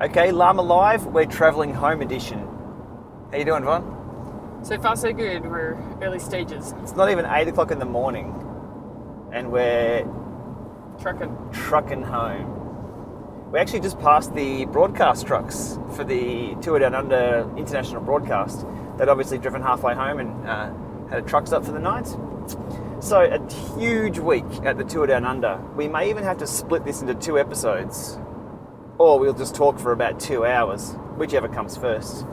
Okay, Llama Live, we're travelling home edition. How you doing, Von? So far, so good. We're early stages. It's not even 8 o'clock in the morning, and we're trucking home. We actually just passed the broadcast trucks for the Tour Down Under international broadcast. They'd obviously driven halfway home and had a truck stop for the night. So a huge week at the Tour Down Under. We may even have to split this into 2 episodes, or we'll just talk for about 2 hours, whichever comes first.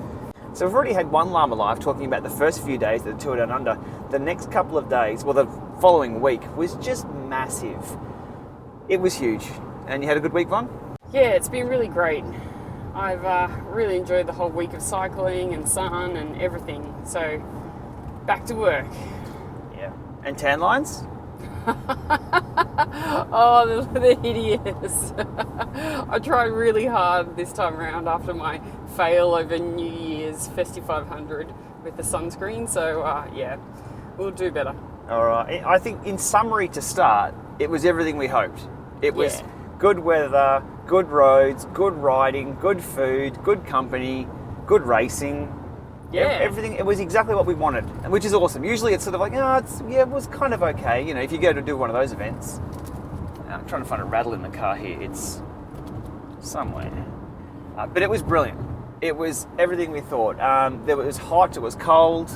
So we've already had one Llama Live talking about the first few days of the Tour Down Under. The next couple of days, well, the following week, was just massive. It was huge. And you had a good week, Von? Yeah, it's been really great. I've really enjoyed the whole week of cycling and sun and everything. So, back to work. Yeah. And tan lines? Oh, they're hideous. I tried really hard this time around after my fail over New Year's Festi 500 with the sunscreen. So, yeah, we'll do better. All right. I think in summary to start, it was everything we hoped. It was good weather, good roads, good riding, good food, good company, good racing. Yeah. Everything, it was exactly what we wanted, which is awesome. Usually it's sort of like, it was kind of okay. You know, if you go to do one of those events. I'm trying to find a rattle in the car here. It's somewhere. But it was brilliant. It was everything we thought. It was hot, it was cold.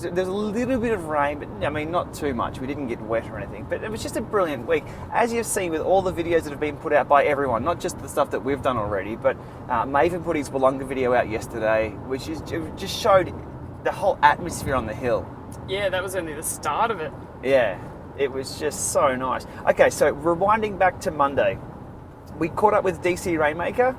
There was a little bit of rain, but I mean, not too much. We didn't get wet or anything, but it was just a brilliant week. As you've seen with all the videos that have been put out by everyone, not just the stuff that we've done already, but Maven put his Wollonga video out yesterday, which just showed the whole atmosphere on the hill. Yeah, that was only the start of it. Yeah, it was just so nice. Okay, so rewinding back to Monday, we caught up with DC Rainmaker.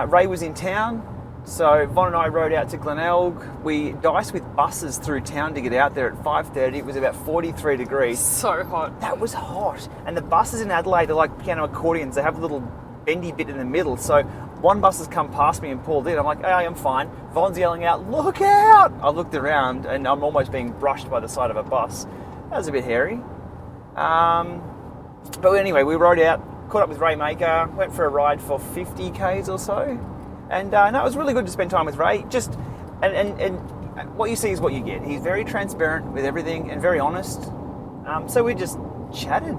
Ray was in town. So Von and I rode out to Glenelg. We diced with buses through town to get out there at 5:30. It was about 43 degrees. So hot. That was hot. And the buses in Adelaide are like piano accordions. They have a little bendy bit in the middle. So one bus has come past me and pulled in. I'm like, hey, I'm fine. Von's yelling out, look out! I looked around and I'm almost being brushed by the side of a bus. That was a bit hairy. But anyway, we rode out, caught up with Raymaker, went for a ride for 50 Ks or so. And no, it was really good to spend time with Ray. Just and what you see is what you get. He's very transparent with everything and very honest. So we just chatted.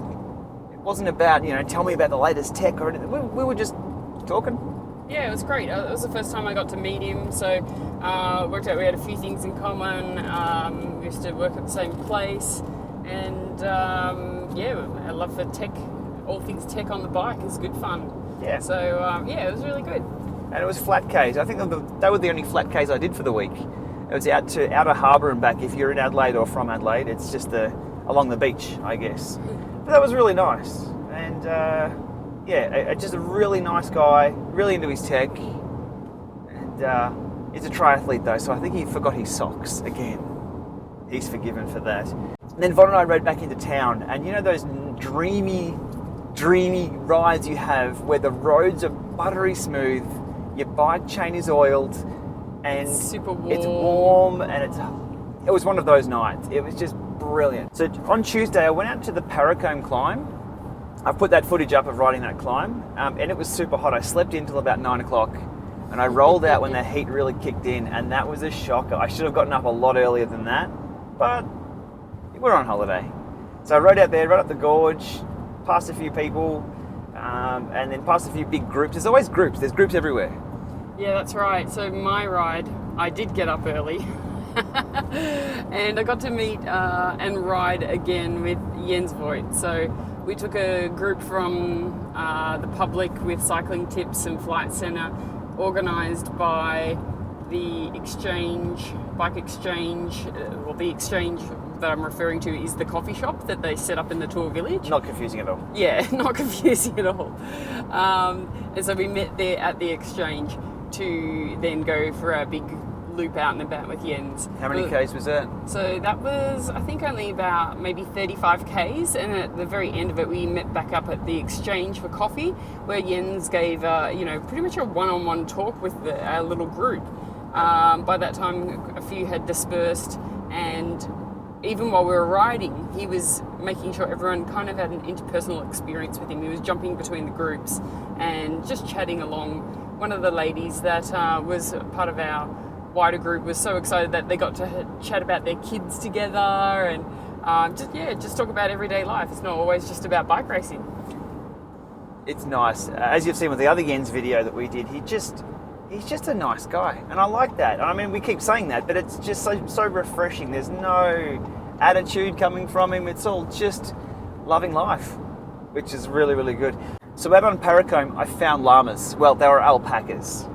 It wasn't about, tell me about the latest tech or anything. We were just talking. Yeah, it was great. It was the first time I got to meet him. So worked out we had a few things in common. We used to work at the same place. And I love the tech, all things tech on the bike is good fun. Yeah. So it was really good. And it was flat Ks. I think they were the only flat Ks I did for the week. It was out to Outer Harbour and back. If you're in Adelaide or from Adelaide, it's just along the beach, I guess. But that was really nice. And just a really nice guy, really into his tech. And he's a triathlete though, so I think he forgot his socks again. He's forgiven for that. And then Von and I rode back into town, and those dreamy rides you have where the roads are buttery smooth, your bike chain is oiled, and super warm. It's warm, and it was one of those nights. It was just brilliant. So on Tuesday, I went out to the Paracombe climb. I've put that footage up of riding that climb, and it was super hot. I slept in till about 9 o'clock, and I rolled out when the heat really kicked in, and that was a shocker. I should have gotten up a lot earlier than that, but we're on holiday. So I rode out there, right up the gorge, past a few people, and then past a few big groups. There's always groups. There's groups everywhere. Yeah, that's right. So my ride, I did get up early. And I got to meet and ride again with Jens Voigt. So we took a group from the public with cycling tips and flight centre, organised by the Bike Exchange. The exchange that I'm referring to is the coffee shop that they set up in the Tour Village. Not confusing at all. Yeah, not confusing at all. And so we met there at the exchange to then go for a big loop out and about with Jens. How many Ks was that? So that was, I think, only about maybe 35 Ks, and at the very end of it, we met back up at the exchange for coffee, where Jens gave, pretty much a one-on-one talk with our little group. By that time, a few had dispersed, and even while we were riding, he was making sure everyone kind of had an interpersonal experience with him. He was jumping between the groups and just chatting along one of the ladies that was part of our wider group was so excited that they got to chat about their kids together and just talk about everyday life. It's not always just about bike racing. It's nice. As you've seen with the other Jens video that we did, he's just a nice guy, and I like that. I mean, we keep saying that, but it's just so refreshing. There's no attitude coming from him. It's all just loving life, which is really, really good. So out on Paracombe, I found llamas. Well, they were alpacas.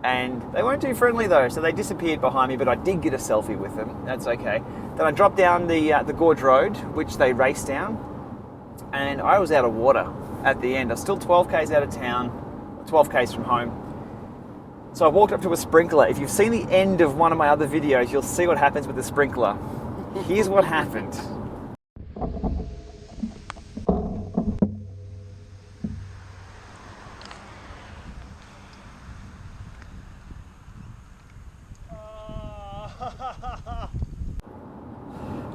And they weren't too friendly though, so they disappeared behind me, but I did get a selfie with them. That's okay. Then I dropped down the Gorge Road, which they raced down, and I was out of water at the end. I was still 12 k's out of town, 12 k's from home. So I walked up to a sprinkler. If you've seen the end of one of my other videos, you'll see what happens with the sprinkler. Here's what happened.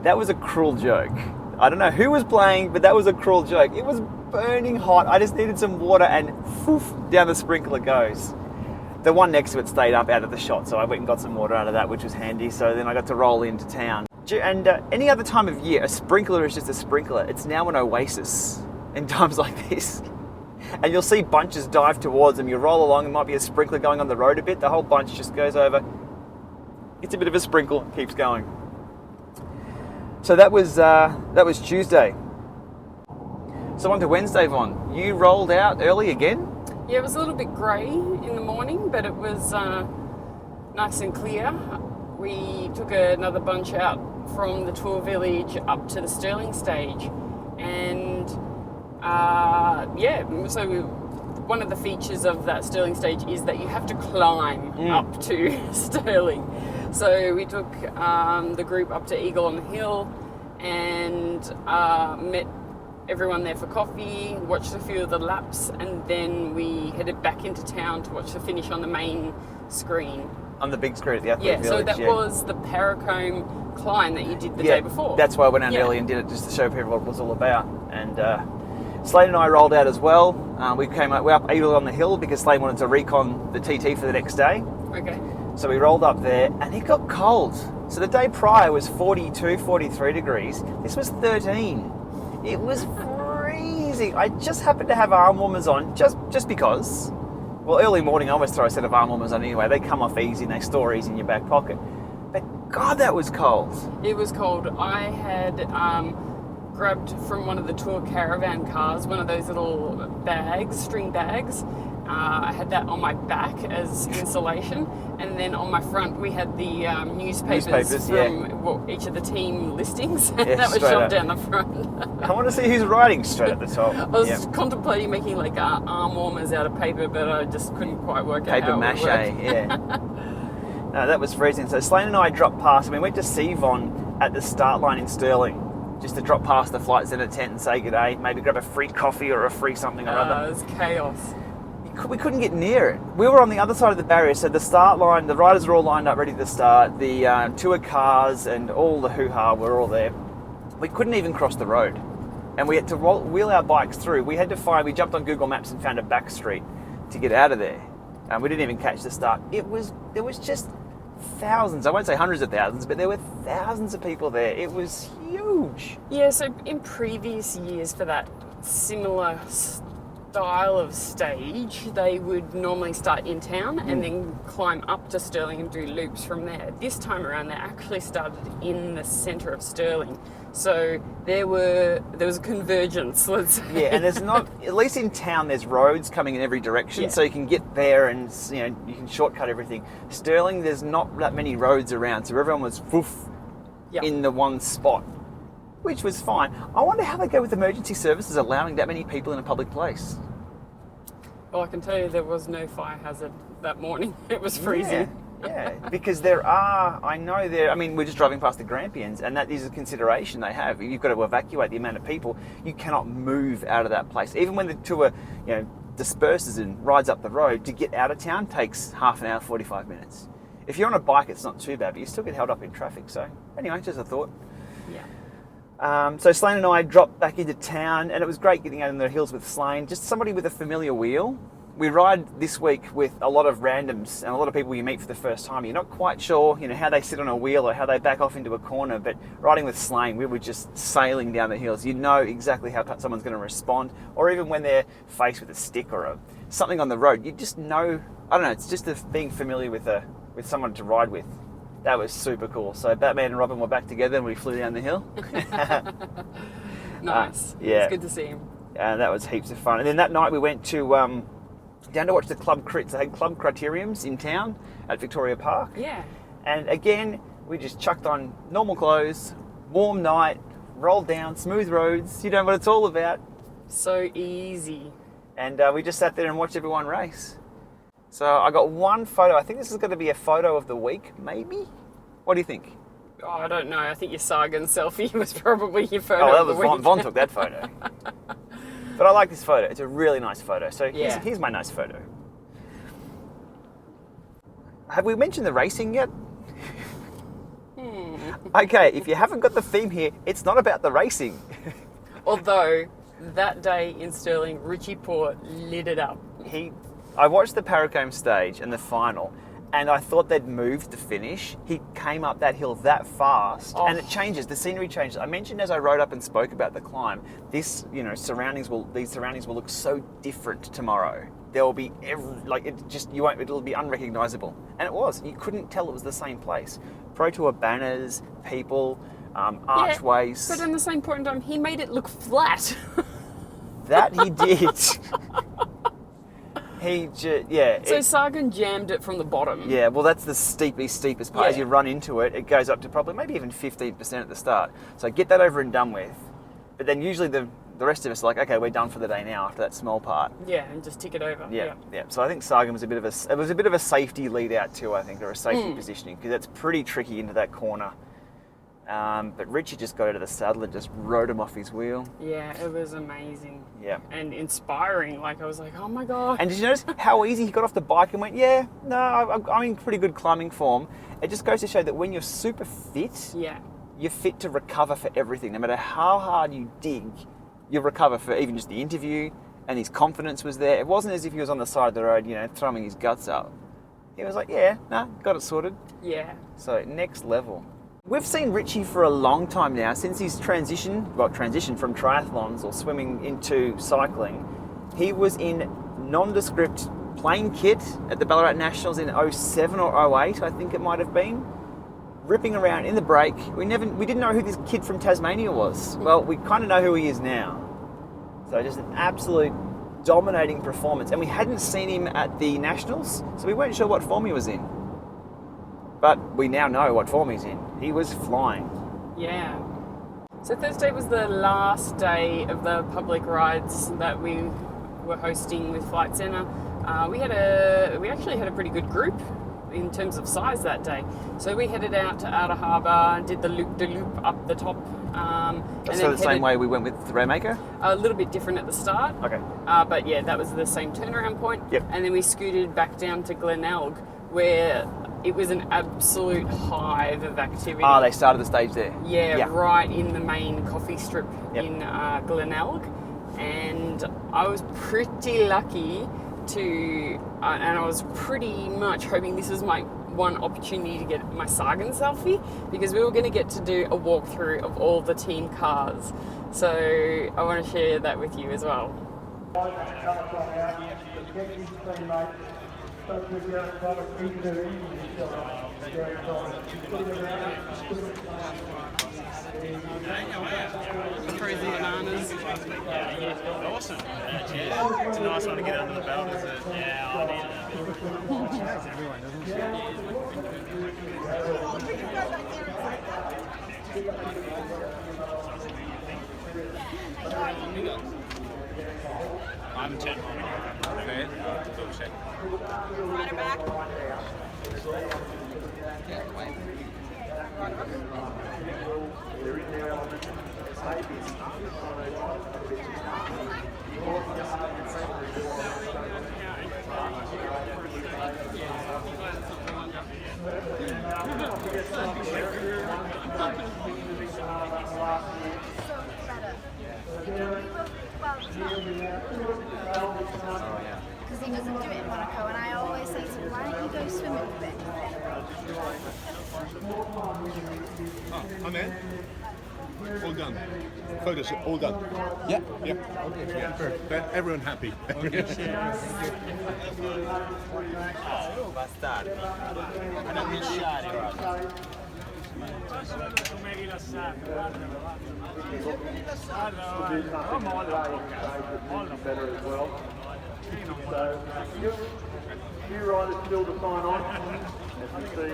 That was a cruel joke. I don't know who was playing, but that was a cruel joke. It was burning hot. I just needed some water and poof, down the sprinkler goes. The one next to it stayed up out of the shot, so I went and got some water out of that, which was handy. So then I got to roll into town. And any other time of year, a sprinkler is just a sprinkler. It's now an oasis in times like this. And you'll see bunches dive towards them. You roll along, there might be a sprinkler going on the road a bit. The whole bunch just goes over. It's a bit of a sprinkle, keeps going. So that was Tuesday. So on to Wednesday, Von. You rolled out early again? Yeah, it was a little bit grey in the morning, but it was nice and clear. We took another bunch out from the tour village up to the Stirling stage. And so one of the features of that Stirling stage is that you have to climb up to Stirling. So we took the group up to Eagle on the Hill and met everyone there for coffee, watched a few of the laps, and then we headed back into town to watch the finish on the main screen. On the big screen at the Athlete Village. So that was the Paracombe climb that you did the day before. That's why I went out early and did it, just to show people what it was all about. And Slade and I rolled out as well. We're up Eagle on the Hill because Slade wanted to recon the TT for the next day. Okay. So we rolled up there and it got cold. So the day prior was 42, 43 degrees. This was 13. It was freezing. I just happened to have arm warmers on just because. Well, early morning I always throw a set of arm warmers on anyway. They come off easy and they store easy in your back pocket. But God, that was cold. It was cold. I had grabbed from one of the tour caravan cars one of those little bags, string bags. I had that on my back as insulation, and then on my front we had the newspapers from each of the team listings. That was shoved down the front. I want to see who's riding straight at the top. I was contemplating making like arm warmers out of paper, but I just couldn't quite work out how mache, it would work. yeah. No, that was freezing. So Slane and I dropped past, and we went to see Von at the start line in Stirling, just to drop past the Flight Centre tent and say good day, maybe grab a free coffee or a free something or other. It was chaos. We couldn't get near it. We were on the other side of the barrier, so the start line, the riders were all lined up ready to start, the tour cars and all the hoo-ha were all there. We couldn't even cross the road, and we had to wheel our bikes through. We jumped on Google Maps and found a back street to get out of there, and we didn't even catch the start. There was just thousands, I won't say hundreds of thousands, but there were thousands of people there. It was huge. Yeah, so in previous years for that similar style of stage, they would normally start in town and then climb up to Stirling and do loops from there. This time around, they actually started in the centre of Stirling. So there was a convergence, let's say. Yeah, and there's not, at least in town, there's roads coming in every direction, so you can get there and you can shortcut everything. Stirling, there's not that many roads around, so everyone was in the one spot, which was fine. I wonder how they go with emergency services allowing that many people in a public place. Well, I can tell you there was no fire hazard that morning. It was freezing. Yeah, because we're just driving past the Grampians, and that is a consideration they have. You've got to evacuate the amount of people. You cannot move out of that place. Even when the tour, disperses and rides up the road, to get out of town takes half an hour, 45 minutes. If you're on a bike, it's not too bad, but you still get held up in traffic. So anyway, just a thought. Yeah. So Slane and I dropped back into town, and it was great getting out in the hills with Slane. Just somebody with a familiar wheel we ride this week with a lot of randoms and a lot of people you meet for the first time. You're not quite sure, how they sit on a wheel or how they back off into a corner, but riding with Slane, we were just sailing down the hills. You know exactly how someone's going to respond, or even when they're faced with a stick or something on the road, you just know, I don't know, it's just being familiar with someone to ride with. That was super cool. So Batman and Robin were back together and we flew down the hill. Nice. Yeah. It's good to see him. And that was heaps of fun. And then that night we went to down to watch the Club Crits. They had Club Criteriums in town at Victoria Park. Yeah. And again, we just chucked on normal clothes, warm night, rolled down, smooth roads. You know what it's all about. So easy. And we just sat there and watched everyone race. So I got one photo. I think this is going to be a photo of the week, maybe? What do you think? Oh, I don't know. I think your Sagan selfie was probably your photo. Oh, that of the was week. Von took that photo. But I like this photo. It's a really nice photo. So Yeah. here's my nice photo. Have we mentioned the racing yet? Okay, if you haven't got the theme here, it's not about the racing. Although, that day in Stirling, Richie Port lit it up. I watched the Paracombe stage and the final, and I thought they'd moved the finish. He came up that hill that fast, and it changes. The scenery changes. I mentioned as I rode up and spoke about the climb, these surroundings will look so different tomorrow. There will be it'll be unrecognisable, and it was. You couldn't tell it was the same place. Pro Tour banners, people, archways. Yeah, but in the same point in time, he made it look flat. That he did. So Sagan jammed it from the bottom. Yeah, well, that's the steepest part. Yeah. As you run into it, it goes up to probably maybe even 15% at the start. So get that over and done with. But then usually the rest of us are like, okay, we're done for the day now after that small part. Yeah, and just tick it over. Yeah. So I think Sagan was a bit of a safety lead out too, I think, or a safety positioning, because that's pretty tricky into that corner. But Richie just got out of the saddle and just rode him off his wheel. Yeah, it was amazing. Yeah. And inspiring. Like, I was like, oh my God. And did you notice how easy he got off the bike and went, yeah, no, I'm in pretty good climbing form. It just goes to show that when you're super fit, Yeah. you're fit to recover for everything. No matter how hard you dig, you'll recover for even just the interview, and his confidence was there. It wasn't as if he was on the side of the road, throwing his guts up. He was like, yeah, got it sorted. Yeah. So next level. We've seen Richie for a long time now, since his transition from triathlons or swimming into cycling. He was in nondescript plain kit at the Ballarat Nationals in 07 or 08, I think it might have been. Ripping around in the break. We didn't know who this kid from Tasmania was. Well, we kind of know who he is now. So just an absolute dominating performance. And we hadn't seen him at the Nationals, so we weren't sure what form he was in. But we now know what form he's in. He was flying. Yeah. So Thursday was the last day of the public rides that we were hosting with Flight Centre. We actually had a pretty good group in terms of size that day. So we headed out to Outer Harbour, did the loop-de-loop up the top. So the same way we went with the Rainmaker? A little bit different at the start. Okay. But yeah, that was the same turnaround point. Yep. And then we scooted back down to Glenelg, where it was an absolute hive of activity. They started the stage there? Yeah, right in the main coffee strip in Glenelg. And I was pretty lucky and I was pretty much hoping this was my one opportunity to get my Sagan selfie, because we were going to get to do a walkthrough of all the team cars. So I want to share that with you as well. Crazy bananas. Awesome. It's a nice one to get under the belt, isn't it? Yeah, I need it. Everyone, doesn't I haven't turned mine on. Okay. Double check. Right back. Because he doesn't go swimming a bit? Oh, I'm in. All done. Photos all done. Yeah. Yeah. Yeah. Everyone happy. Bastardi. Non lasciare, guarda. Come rilassate, guarda. Però molla. Better as well. So, few riders still to sign on. As you see,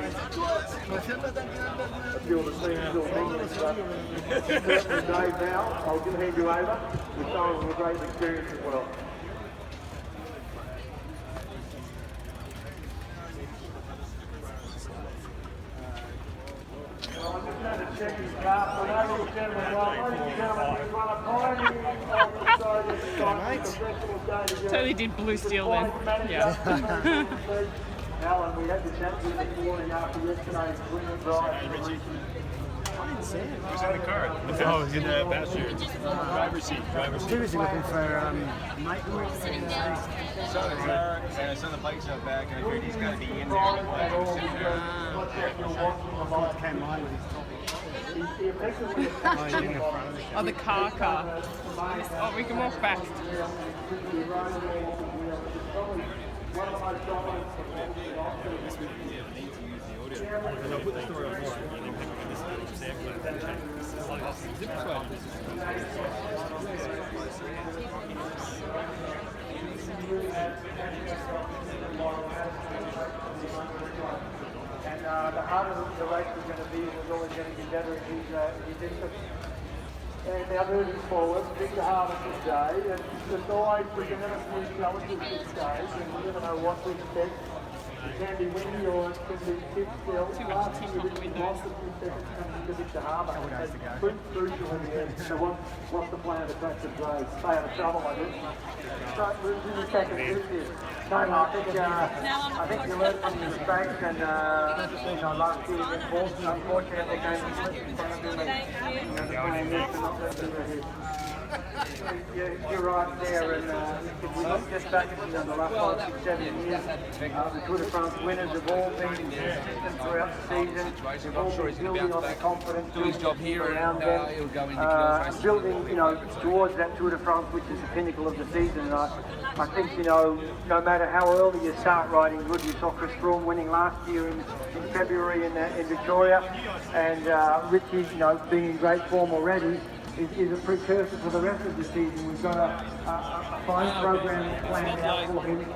a few of the teams still mingling, but certainly Dave now, I'll hand you over. We're showing them a great experience as well. I'm just going to check his car. So ladies and gentlemen, we've run a pioneering professional day together. Totally did blue steel then. Yeah. Alan, we had the chat with this morning after yesterday's winning drive. Who's in the car? Oh, he's in the passenger. Driver's seat. Seriously looking for Mike. It's on the bike shop back, and I heard he's got to be in there. Came on with his Oh, the car. Oh, we can walk back. And the harder the race was going to be, it was always going to get better in his interest. And now moving forward, Victor Harvey today, and it's always, we can never see challenges at this stage, and we never know what to expect. It can be windy or it can be tip still. Last year we didn't lost a few seconds coming into Victor Harbour. It's crucial in the end. So what's the plan of the track today? Stay out of trouble, I guess. So, who's in the second fifth here? No, I think you learned from your mistakes and last year's enforcement, unfortunately, came in front of them and playing this and not letting them hit. You're right there, and if we look just back at the last 5, 6, 7 years, the Tour de France winners have all been consistent throughout the season. They've all been building on the confidence, do his job here, around and them, he'll go into races. building, towards that Tour de France, which is the pinnacle of the season. And I think, no matter how early you start riding good, you saw Chris Froome winning last year in February in Victoria, and Richie, being in great form already, is a precursor for the rest of the season. We've got a fine program planned out for him.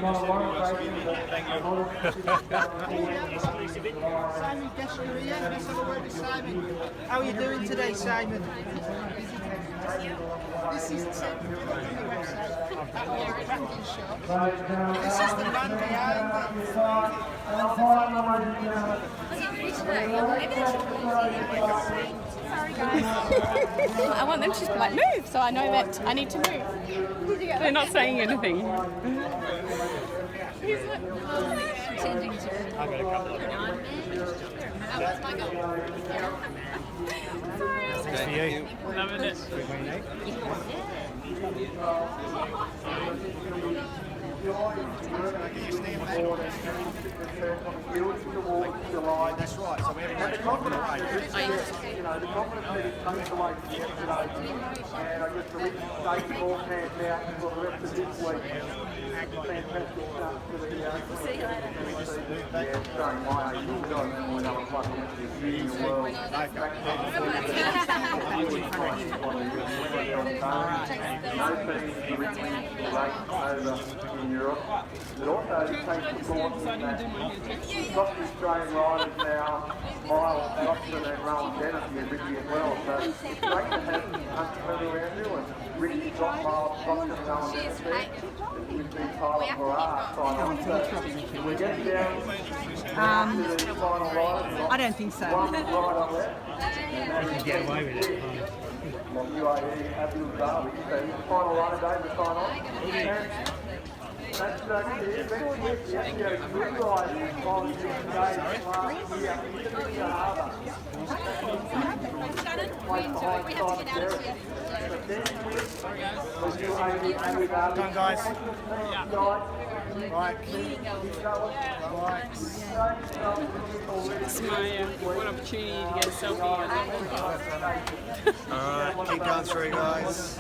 Not a lot of races, but a lot Simon Gascaria, let's have a word with Simon. How are you doing today, Simon? This is the website. This is the man behind Sorry guys. I want them to just be like, move, so I know that I need to move. They're not saying anything. Pretending to. I've got a couple of them. That was my goal. Sorry. Loving it. That's right. So the confidence that it takes away from yesterday, and I guess the reason stage all panned out for the rest of this week. Fantastic stuff for the yeah, showing my age. You've got another plus in the world. No teams originally race over in Europe. It also takes support in that you've got the Australian riders now, Miles Dobson and Rowan Dennis here, Ricky as well. So it's great to have Hunter around you, and Ricky got Miles Dobson and Rowan Dennis there. We've been Tyler Farrar sign on. So we're getting down to the final riders. I don't think so. One rider left. Get away with it. UAE Abdul Dhabi. So he's the final rider, Dave, to sign on. That's it. Next week, we actually had a good ride on Tuesday last year in the harbour. Shannon, we enjoy. We have to get out of here. But then was UAE Abu Dhabi. Come on, guys. Right. It's my one opportunity to get a selfie. Alright, keep going through, guys.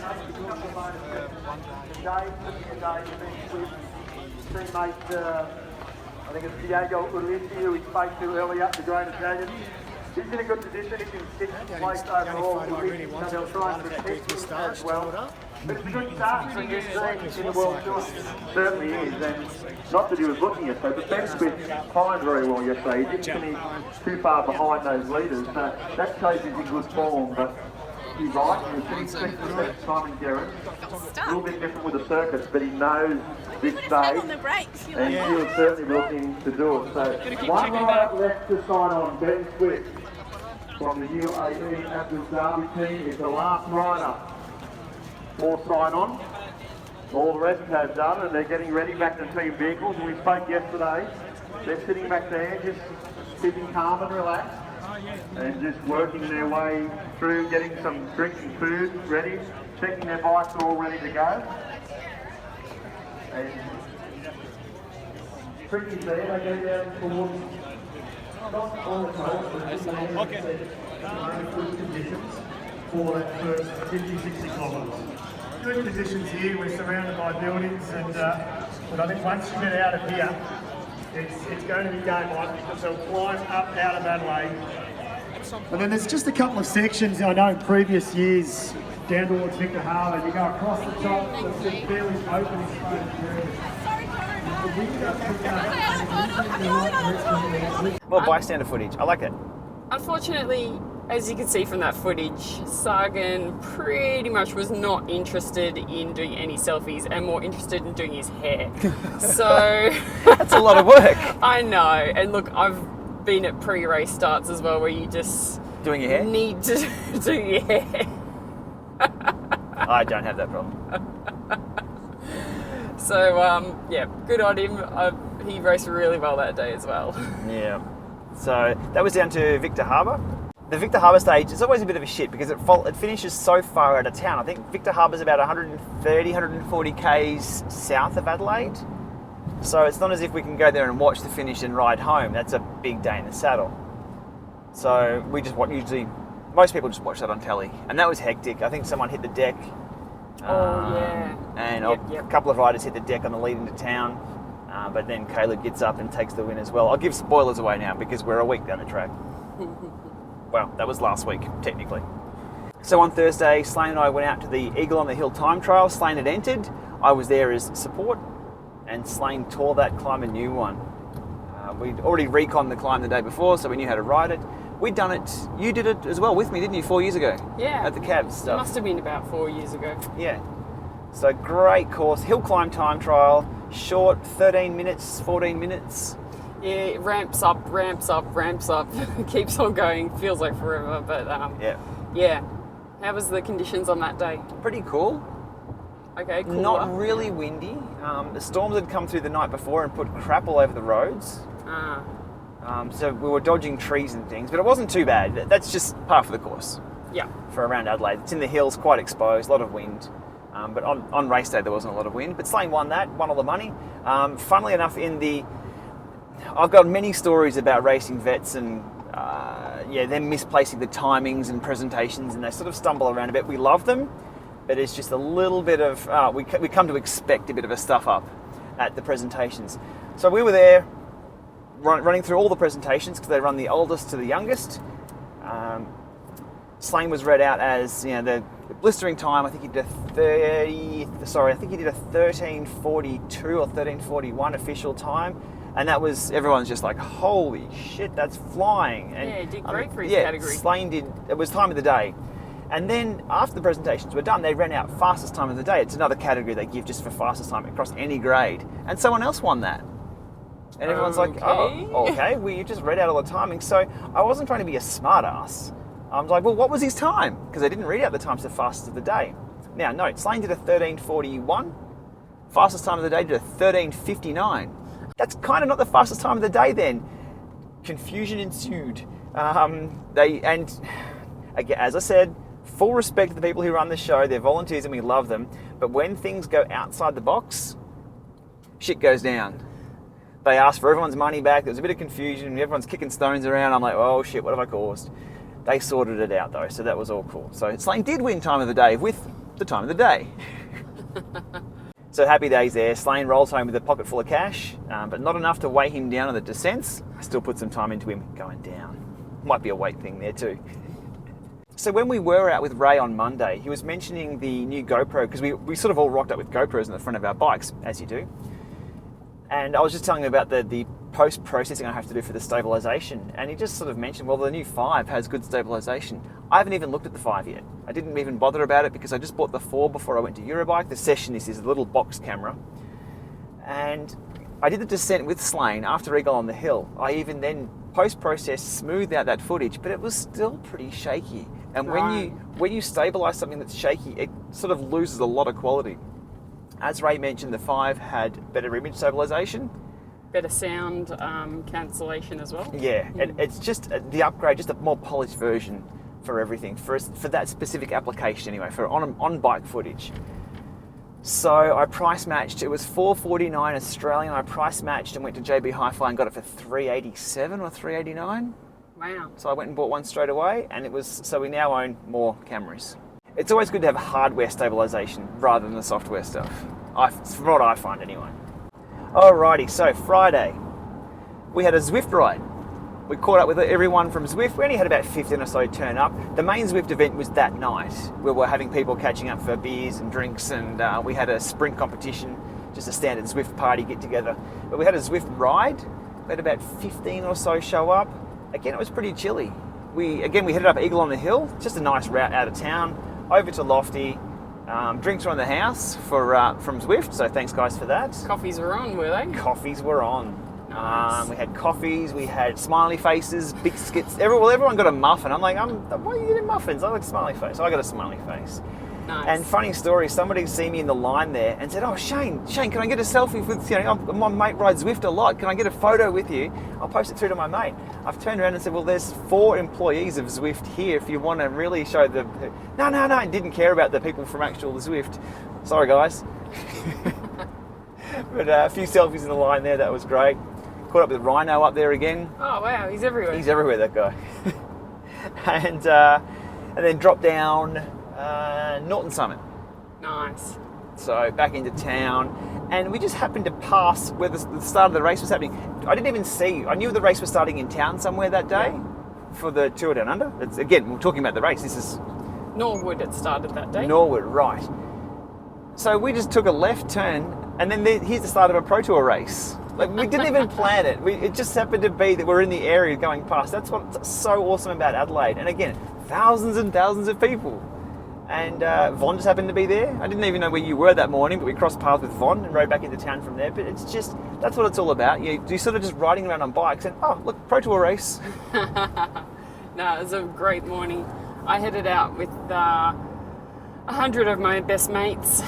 Teammate, I think it's Diego Ulisi, who we spoke to earlier, the great Italian. He's in a good position. He's in 6th place overall. So they'll try and protect him as well. But it's a good start for a new team in the World Tour. Certainly is, and not that he was looking at, but Ben Swift timed very well yesterday. He didn't finish too far behind those leaders, so that shows he's in good form. But he's right, he was sitting second to Simon Gerrans. A little bit different with the circuits, but he knows this stage, on the brakes. and he'll certainly be looking to do it. So one rider left to sign on, Ben Swift from the UAE Abu Dhabi team is the last rider for sign on. All the rest have done, and they're getting ready back to team vehicles. And we spoke yesterday, they're sitting back there just sitting calm and relaxed and just working their way through, getting some drinks and food ready, checking their bikes are all ready to go. And tricky there, they go down towards not on the coast, but good conditions for that first 50-60 kilometres. Good positions here, we're surrounded by buildings, and but I think once you get out of here, it's going to be game on, because they'll climb up out of Adelaide. And then there's just a couple of sections, I know in previous years, down towards Victor Harbour, you go across the top, it's fairly open in front of More bystander footage. I like it. Unfortunately, as you can see from that footage, Sagan pretty much was not interested in doing any selfies and more interested in doing his hair. So That's a lot of work. I know, and look, I've been at pre-race starts as well, where you just Doing your hair? need to do your hair. I don't have that problem. So yeah, good on him. He raced really well that day as well. Yeah. So that was down to Victor Harbour. The Victor Harbour stage is always a bit of a shit because it finishes so far out of town. I think Victor Harbour's about 130, 140 k's south of Adelaide. So it's not as if we can go there and watch the finish and ride home. That's a big day in the saddle. So we just most people just watch that on telly. And that was hectic. I think someone hit the deck. Yeah. And Yep. a couple of riders hit the deck on the lead into town. But then Caleb gets up and takes the win as well. I'll give spoilers away now because we're a week down the track. Well, that was last week, technically. So on Thursday, Slane and I went out to the Eagle on the Hill time trial. Slane had entered. I was there as support, and Slane tore that climb a new one. We'd already reconned the climb the day before, so we knew how to ride it. We'd done it. You did it as well with me, didn't you, 4 years ago? Yeah. At the Cavs It stuff. must have been about 4 years ago. Yeah. So great course. Hill climb time trial. Short, 13 minutes, 14 minutes. Yeah, it ramps up, ramps up, ramps up. Keeps on going. Feels like forever, but Yeah. yeah. How was the conditions on that day? Pretty cool. Okay, cool. Not really windy. The storms had come through the night before and put crap all over the roads. So we were dodging trees and things, but it wasn't too bad. That's just par for the course Yeah. for around Adelaide. It's in the hills, quite exposed, a lot of wind. But on race day, there wasn't a lot of wind. But Slane won that, won all the money. Funnily enough, I've got many stories about racing vets and them misplacing the timings and presentations, and they sort of stumble around a bit. We love them, but it's just a little bit of, we come to expect a bit of a stuff up at the presentations. So we were there running through all the presentations because they run the oldest to the youngest. Slane was read out as the blistering time. I think he did a 13:42 or 13:41 official time, and that was, everyone's just like, holy shit, that's flying. And Yeah, he did great for his yeah, category. Slane did. It was time of the day. And then after the presentations were done, they ran out fastest time of the day. It's another category they give just for fastest time across any grade, and someone else won that. And everyone's like, oh, okay, well, you just read out all the timing. So I wasn't trying to be a smart ass. I was like, well, what was his time? Because they didn't read out the times the fastest of the day. Now, note, Slane did a 13:41. Fastest time of the day did a 13:59. That's kind of not the fastest time of the day then. Confusion ensued. Again, as I said, full respect to the people who run the show. They're volunteers and we love them. But when things go outside the box, shit goes down. They asked for everyone's money back. There was a bit of confusion. Everyone's kicking stones around. I'm like, oh shit, what have I caused? They sorted it out though, so that was all cool. So Slane did win time of the day with the time of the day. So happy days there. Slane rolls home with a pocket full of cash, but not enough to weigh him down on the descents. I still put some time into him going down. Might be a weight thing there too. So when we were out with Ray on Monday, he was mentioning the new GoPro, because we sort of all rocked up with GoPros in the front of our bikes, as you do. And I was just telling him about the post-processing I have to do for the stabilisation. And he just sort of mentioned, well, the new 5 has good stabilisation. I haven't even looked at the 5 yet. I didn't even bother about it because I just bought the 4 before I went to Eurobike. The Sessionist is a little box camera. And I did the descent with Slane after Eagle on the Hill. I even then post-process smoothed out that footage, but it was still pretty shaky. And when you stabilise something that's shaky, it sort of loses a lot of quality. As Ray mentioned, the 5 had better image stabilisation. Better sound cancellation as well. Yeah, it's just the upgrade, just a more polished version for everything, for that specific application anyway, for on-bike footage. So I price matched. It was $449 Australian. I price matched and went to JB Hi-Fi and got it for $387 or $389. Wow. So I went and bought one straight away, and so we now own more cameras. It's always good to have hardware stabilisation rather than the software stuff, from what I find anyway. Alrighty, so Friday, we had a Zwift ride. We caught up with everyone from Zwift. We only had about 15 or so turn up. The main Zwift event was that night. We were having people catching up for beers and drinks, and we had a sprint competition, just a standard Zwift party get together. But we had a Zwift ride. We had about 15 or so show up. Again, it was pretty chilly. We headed up Eagle on the Hill, just a nice route out of town, over to Lofty. Drinks were on the house from Zwift, so thanks guys for that. Coffees were on, were they? Coffees were on. Nice. We had coffees, we had smiley faces, biscuits. Everyone got a muffin. I'm like, why are you getting muffins? I like smiley face. So I got a smiley face. Nice. And funny story, somebody see me in the line there and said, oh, Shane, can I get a selfie with, my mate rides Zwift a lot. Can I get a photo with you? I'll post it through to my mate. I've turned around and said, well, there's 4 employees of Zwift here if you want to really show the... No, I didn't care about the people from actual Zwift. Sorry, guys. But a few selfies in the line there, that was great. Caught up with Rhino up there again. Oh, wow, he's everywhere. He's everywhere, that guy. And then dropped down Norton Summit. Nice. So back into town, and we just happened to pass where the start of the race was happening. I didn't even see. I knew the race was starting in town somewhere that day for the Tour Down Under. Again, we're talking about the race. This is Norwood. It started that day. Norwood, right? So we just took a left turn, and then here's the start of a Pro Tour race. Like, we didn't even plan it. It just happened to be that we're in the area going past. That's what's so awesome about Adelaide. And again, thousands and thousands of people. And Von just happened to be there. I didn't even know where you were that morning, but we crossed paths with Von and rode back into town from there. But it's just, that's what it's all about. You're sort of just riding around on bikes and, oh, look, Pro Tour race. No, it was a great morning. I headed out with 100 of my best mates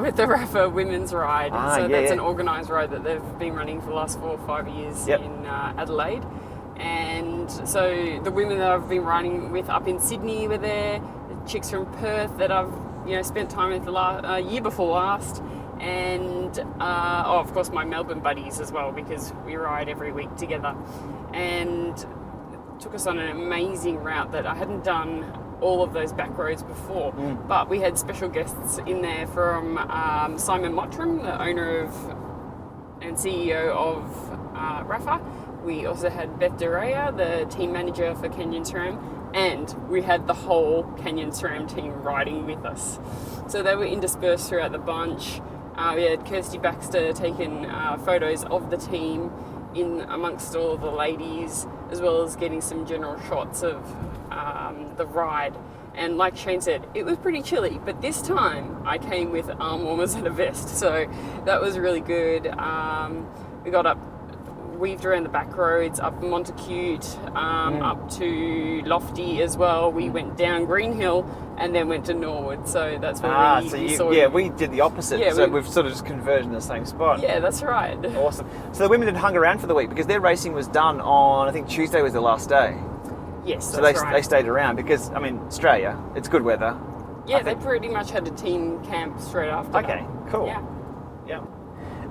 with the Rafa Women's Ride. That's an organised ride that they've been running for the last 4 or 5 years in Adelaide. And so the women that I've been riding with up in Sydney were there, the chicks from Perth that I've spent time with the year before last, and of course my Melbourne buddies as well, because we ride every week together. And it took us on an amazing route that I hadn't done all of those back roads before, but we had special guests in there from Simon Mottram, the owner of and CEO of Rafa. We also had Beth Derea, the team manager for Canyon SRAM, and we had the whole Canyon SRAM team riding with us. So they were interspersed throughout the bunch. We had Kirsty Baxter taking photos of the team in amongst all of the ladies, as well as getting some general shots of the ride. And like Shane said, it was pretty chilly, but this time I came with arm warmers and a vest, so that was really good. We got up, weaved around the back roads, up Montacute, up to Lofty as well. We went down Green Hill and then went to Norwood, so that's where we saw you. We did the opposite, we've sort of just converged in the same spot. Yeah, that's right. Awesome. So the women had hung around for the week because their racing was done on, I think Tuesday was the last day. Yes, so that's right. They stayed around because, I mean, Australia, it's good weather. Yeah, they pretty much had a team camp straight after. Okay, cool. Yeah. Yeah.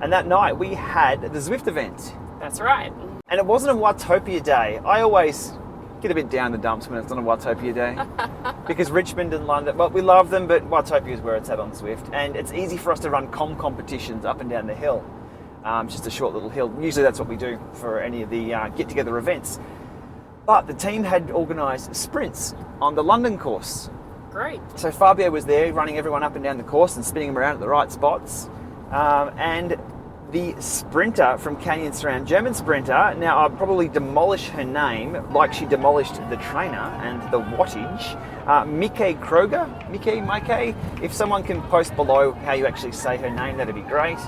And that night we had the Zwift event. That's right. And it wasn't a Watopia day. I always get a bit down the dumps when it's not a Watopia day. Because Richmond and London, well, we love them, but Watopia is where it's at on Zwift. And it's easy for us to run competitions up and down the hill. Just a short little hill. Usually that's what we do for any of the get-together events. But the team had organised sprints on the London course. Great. So Fabio was there running everyone up and down the course and spinning them around at the right spots. And the sprinter from Canyon SRAM, German sprinter, now I'll probably demolish her name like she demolished the trainer and the wattage, Mike Kroger, Mike, if someone can post below how you actually say her name, that'd be great.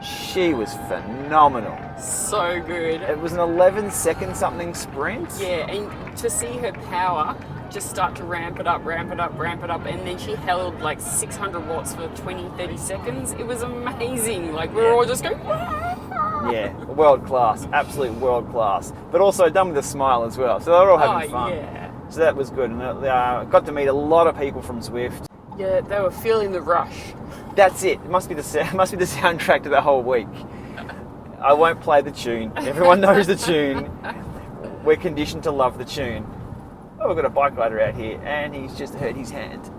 She was phenomenal. So good. It was an 11-second something sprint. Yeah, and to see her power just start to ramp it up, and then she held like 600 watts for 20, 30 seconds. It was amazing. Like, we were all just going, "Wow." Yeah, world class, absolute world class. But also done with a smile as well. So they were all having fun. Yeah. So that was good. And got to meet a lot of people from Zwift. Yeah, they were feeling the rush. That's it. It must be the soundtrack to the whole week. I won't play the tune. Everyone knows the tune. We're conditioned to love the tune. Oh, we've got a bike rider out here, and he's just hurt his hand.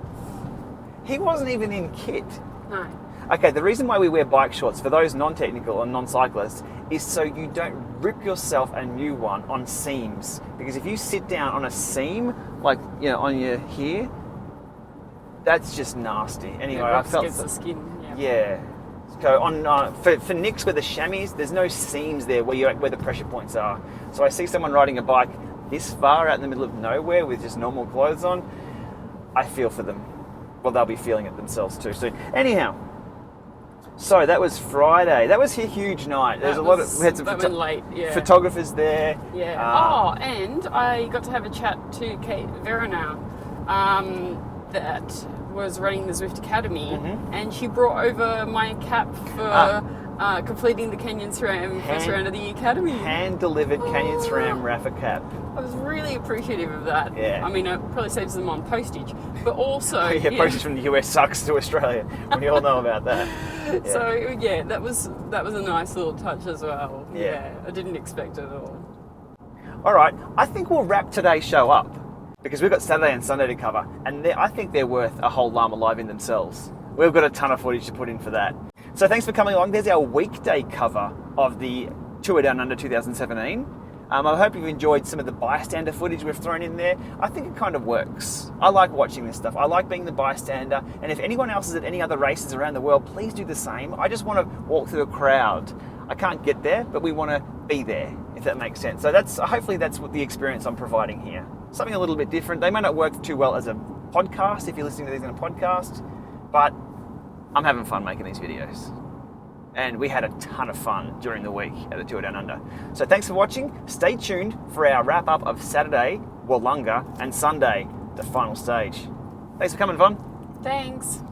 He wasn't even in kit. No. Okay, the reason why we wear bike shorts for those non-technical and non-cyclists is so you don't rip yourself a new one on seams. Because if you sit down on a seam, like, you know, on your here, that's just nasty. Anyway, I felt against the skin. yeah. So on for Nicks with the chamois, there's no seams there where the pressure points are. So I see someone riding a bike this far out in the middle of nowhere with just normal clothes on. I feel for them. Well, they'll be feeling it themselves too. So anyhow, so that was Friday. That was a huge night. We had some late, yeah. photographers there. Yeah. And I got to have a chat to Kate Verona, that was running the Zwift Academy, and she brought over my cap for completing the Canyon SRAM first round of the Academy. Hand-delivered Canyon SRAM Rafa cap. I was really appreciative of that. Yeah. I mean, it probably saves them on postage, but also... Postage from the US sucks to Australia. We all know about that. Yeah. So, yeah, that was a nice little touch as well. Yeah. I didn't expect it at all. All right, I think we'll wrap today's show up because we've got Saturday and Sunday to cover, and I think they're worth a whole Llama Live in themselves. We've got a ton of footage to put in for that. So thanks for coming along. There's our weekday cover of the Tour Down Under 2017. I hope you've enjoyed some of the bystander footage we've thrown in there. I think it kind of works. I like watching this stuff. I like being the bystander. And if anyone else is at any other races around the world, please do the same. I just want to walk through a crowd. I can't get there, but we want to be there, if that makes sense. So hopefully that's what the experience I'm providing here. Something a little bit different. They may not work too well as a podcast if you're listening to these in a podcast, but I'm having fun making these videos. And we had a ton of fun during the week at the Tour Down Under. So thanks for watching. Stay tuned for our wrap-up of Saturday, Wollonga, and Sunday, the final stage. Thanks for coming, Von. Thanks.